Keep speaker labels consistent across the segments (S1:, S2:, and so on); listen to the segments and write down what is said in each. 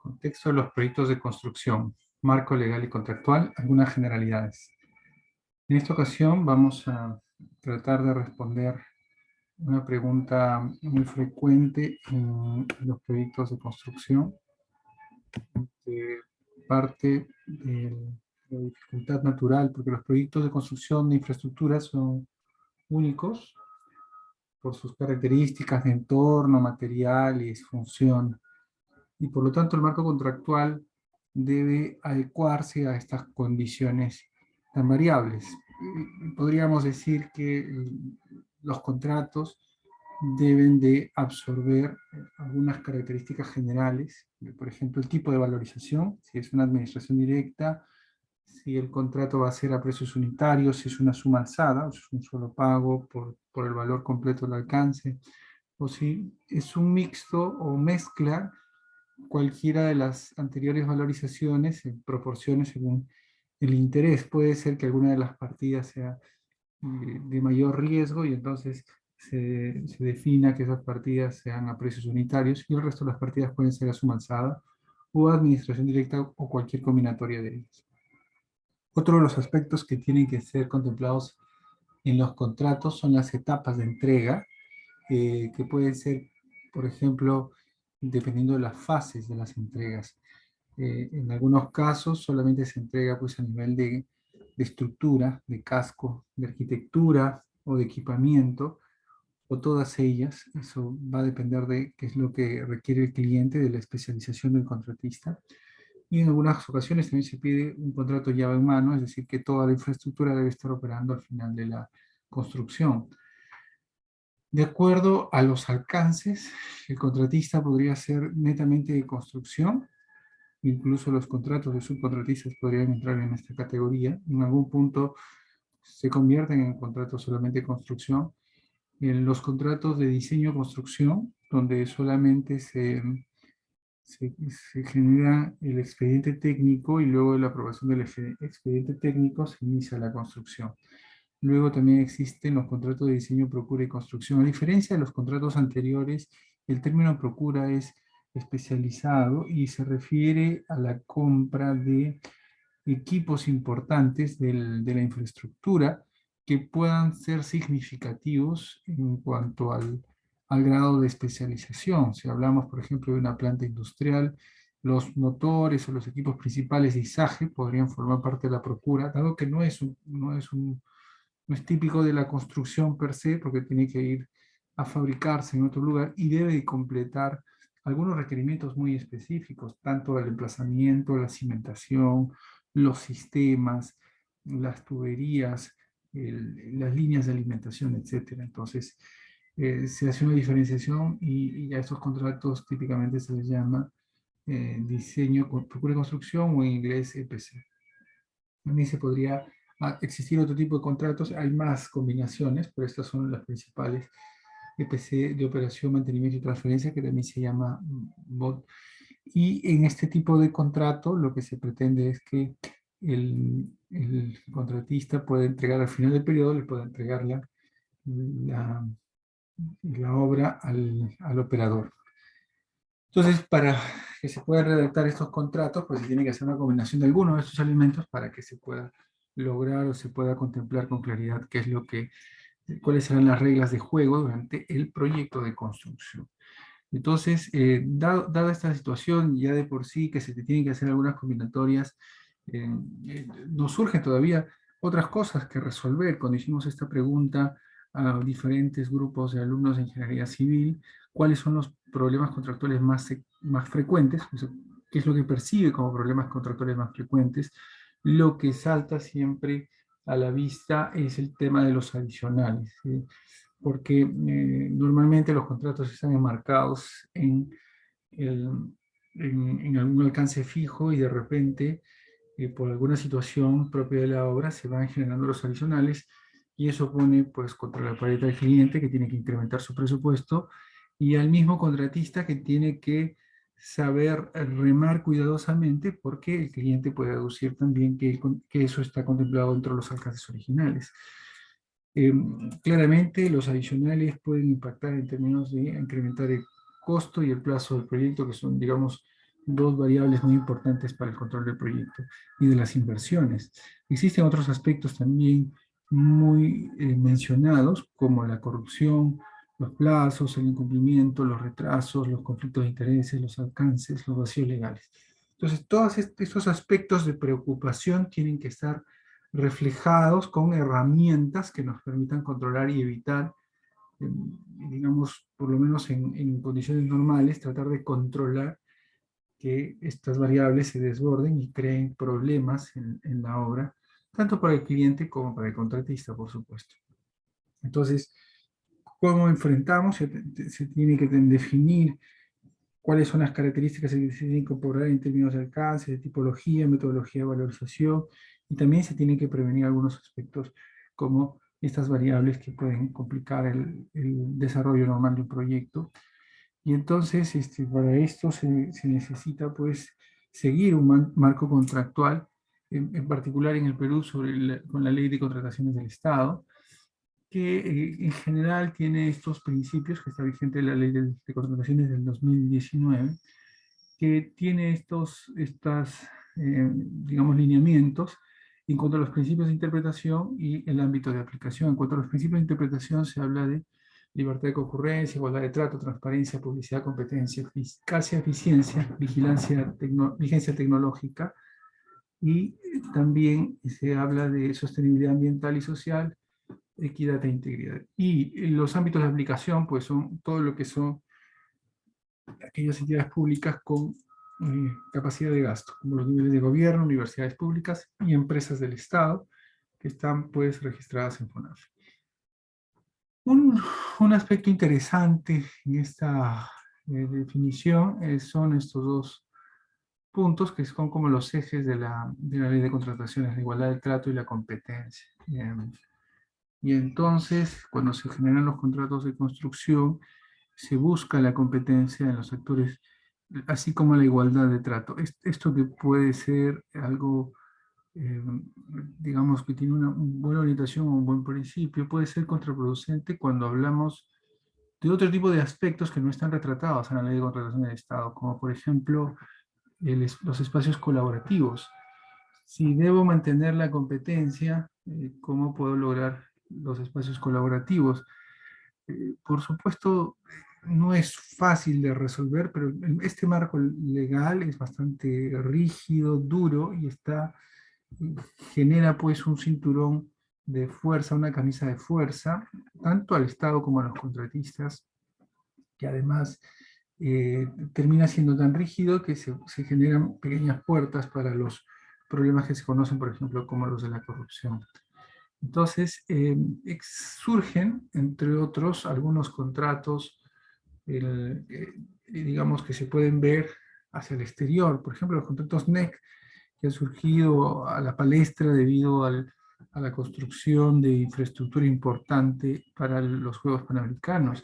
S1: Contexto de los proyectos de construcción, marco legal y contractual, algunas generalidades. En esta ocasión vamos a tratar de responder una pregunta muy frecuente en los proyectos de construcción, que parte de la dificultad natural, porque los proyectos de construcción de infraestructuras son únicos por sus características de entorno, materiales, función, y por lo tanto el marco contractual debe adecuarse a estas condiciones tan variables. Podríamos decir que los contratos deben de absorber algunas características generales, por ejemplo, el tipo de valorización, si es una administración directa, si el contrato va a ser a precios unitarios, si es una suma alzada, o si es un solo pago por el valor completo del alcance, o si es un mixto o mezcla cualquiera de las anteriores valorizaciones en proporciones según el interés. Puede ser que alguna de las partidas sea de mayor riesgo y entonces se defina que esas partidas sean a precios unitarios y el resto de las partidas pueden ser a suma alzada o administración directa o cualquier combinatoria de ellas. Otro de los aspectos que tienen que ser contemplados en los contratos son las etapas de entrega, que pueden ser, por ejemplo, dependiendo de las fases de las entregas. En algunos casos solamente se entrega pues, a nivel de estructura, de casco, de arquitectura o de equipamiento, o todas ellas. Eso va a depender de qué es lo que requiere el cliente, de la especialización del contratista. Y en algunas ocasiones también se pide un contrato llave en mano, es decir, que toda la infraestructura debe estar operando al final de la construcción. De acuerdo a los alcances, el contratista podría ser netamente de construcción, incluso los contratos de subcontratistas podrían entrar en esta categoría. En algún punto se convierten en contratos solamente de construcción. En los contratos de diseño-construcción, donde solamente se genera el expediente técnico y luego de la aprobación del expediente técnico se inicia la construcción. Luego también existen los contratos de diseño, procura y construcción. A diferencia de los contratos anteriores, el término procura es especializado y se refiere a la compra de equipos importantes de la infraestructura que puedan ser significativos en cuanto al grado de especialización. Si hablamos, por ejemplo, de una planta industrial, los motores o los equipos principales de izaje podrían formar parte de la procura, dado que no es típico de la construcción per se, porque tiene que ir a fabricarse en otro lugar y debe de completar algunos requerimientos muy específicos, tanto el emplazamiento, la cimentación, los sistemas, las tuberías, las líneas de alimentación, etcétera. Entonces, se hace una diferenciación y a estos contratos típicamente se les llama diseño, procura y construcción o en inglés EPC. También se podría existir otro tipo de contratos, hay más combinaciones, pero estas son las principales. EPC de operación, mantenimiento y transferencia, que también se llama BOT. Y en este tipo de contrato lo que se pretende es que el contratista pueda entregar al final del periodo, le pueda entregar la obra al operador. Entonces, para que se puedan redactar estos contratos, pues se tiene que hacer una combinación de algunos de estos elementos para que se pueda lograr o se pueda contemplar con claridad qué es lo que, cuáles serán las reglas de juego durante el proyecto de construcción. Entonces, dada esta situación, ya de por sí que se te tienen que hacer algunas combinatorias, nos surgen todavía otras cosas que resolver. Cuando hicimos esta pregunta a diferentes grupos de alumnos de ingeniería civil, ¿cuáles son los problemas contractuales más frecuentes? O sea, ¿qué es lo que percibe como problemas contractuales más frecuentes? Lo que salta siempre a la vista es el tema de los adicionales, ¿sí? Porque normalmente los contratos están enmarcados en algún alcance fijo y de repente, por alguna situación propia de la obra, se van generando los adicionales y eso pone pues contra la pared al cliente que tiene que incrementar su presupuesto y al mismo contratista que tiene que saber remar cuidadosamente porque el cliente puede deducir también que eso está contemplado dentro de los alcances originales. Claramente los adicionales pueden impactar en términos de incrementar el costo y el plazo del proyecto, que son, digamos, dos variables muy importantes para el control del proyecto y de las inversiones. Existen otros aspectos también muy mencionados, como la corrupción, los plazos, el incumplimiento, los retrasos, los conflictos de intereses, los alcances, los vacíos legales. Entonces, todos estos aspectos de preocupación tienen que estar reflejados con herramientas que nos permitan controlar y evitar, digamos, por lo menos en condiciones normales, tratar de controlar que estas variables se desborden y creen problemas en la obra, tanto para el cliente como para el contratista, por supuesto. Entonces, ¿cómo enfrentamos? Se tiene que definir cuáles son las características que se tienen que incorporar en términos de alcance, de tipología, metodología de valorización, y también se tienen que prevenir algunos aspectos como estas variables que pueden complicar el desarrollo normal de un proyecto. Y entonces, para esto se necesita, pues, seguir un marco contractual, en particular en el Perú, con la Ley de Contrataciones del Estado, que en general tiene estos principios, que está vigente la Ley de Contrataciones del 2019, que tiene digamos, lineamientos en cuanto a los principios de interpretación y el ámbito de aplicación. En cuanto a los principios de interpretación, se habla de libertad de concurrencia, igualdad de trato, transparencia, publicidad, competencia, eficacia, eficiencia, vigencia tecnológica, y también se habla de sostenibilidad ambiental y social, equidad e integridad. Y los ámbitos de aplicación, pues son todo lo que son aquellas entidades públicas con capacidad de gasto, como los niveles de gobierno, universidades públicas y empresas del Estado, que están pues registradas en FONAF. Un aspecto interesante en esta definición son estos dos puntos que son como los ejes de la ley de contrataciones, la igualdad de trato y la competencia. Y entonces, cuando se generan los contratos de construcción, se busca la competencia en los actores, así como la igualdad de trato. Esto que puede ser algo, eh, digamos, que tiene una buena orientación o un buen principio, puede ser contraproducente cuando hablamos de otro tipo de aspectos que no están retratados en la ley de contratación del Estado, como por ejemplo los espacios colaborativos. Si debo mantener la competencia, ¿cómo puedo lograr los espacios colaborativos? Por supuesto, no es fácil de resolver, pero este marco legal es bastante rígido, duro, y genera pues un cinturón de fuerza, una camisa de fuerza, tanto al Estado como a los contratistas, que además termina siendo tan rígido que se generan pequeñas puertas para los problemas que se conocen, por ejemplo, como los de la corrupción. Entonces, surgen, entre otros, algunos contratos, digamos, que se pueden ver hacia el exterior. Por ejemplo, los contratos NEC, que han surgido a la palestra debido a la construcción de infraestructura importante para los Juegos Panamericanos.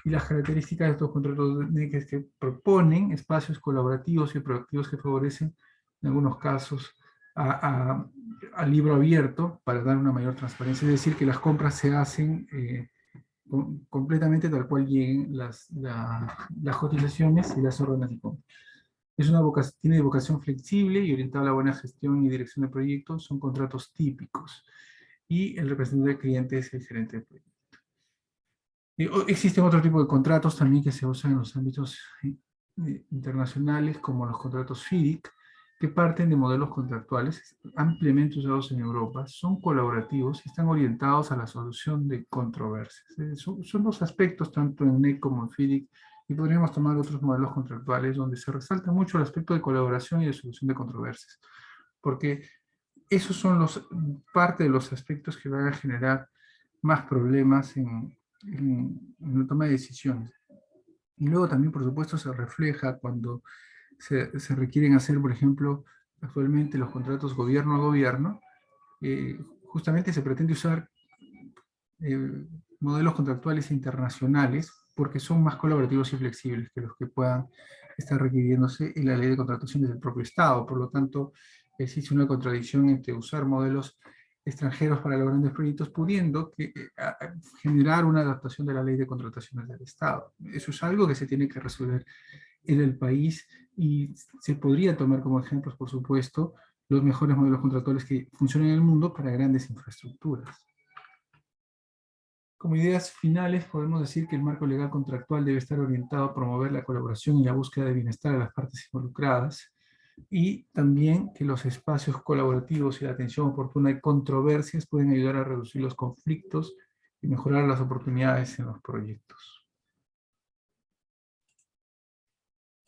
S1: Y las características de estos contratos NEC es que proponen espacios colaborativos y proactivos que favorecen, en algunos casos, al libro abierto para dar una mayor transparencia, es decir, que las compras se hacen completamente tal cual lleguen las cotizaciones y las órdenes de compra. Tiene vocación flexible y orientada a la buena gestión y dirección de proyectos, son contratos típicos. Y el representante del cliente es el gerente de proyecto. Existen otro tipo de contratos también que se usan en los ámbitos internacionales, como los contratos FIDIC, que parten de modelos contractuales ampliamente usados en Europa, son colaborativos y están orientados a la solución de controversias. Son dos aspectos, tanto en NEC como en FIDIC, y podríamos tomar otros modelos contractuales donde se resalta mucho el aspecto de colaboración y de solución de controversias, porque esos son parte de los aspectos que van a generar más problemas en la toma de decisiones. Y luego también, por supuesto, se refleja cuando se requieren hacer, por ejemplo, actualmente los contratos gobierno a gobierno, justamente se pretende usar modelos contractuales internacionales porque son más colaborativos y flexibles que los que puedan estar requiriéndose en la ley de contrataciones del propio Estado. Por lo tanto, existe una contradicción entre usar modelos extranjeros para los grandes proyectos, pudiendo generar una adaptación de la ley de contrataciones del Estado. Eso es algo que se tiene que resolver en el país y se podría tomar como ejemplos, por supuesto, los mejores modelos contractuales que funcionan en el mundo para grandes infraestructuras. Como ideas finales, podemos decir que el marco legal contractual debe estar orientado a promover la colaboración y la búsqueda de bienestar de las partes involucradas, y también que los espacios colaborativos y la atención oportuna de controversias pueden ayudar a reducir los conflictos y mejorar las oportunidades en los proyectos.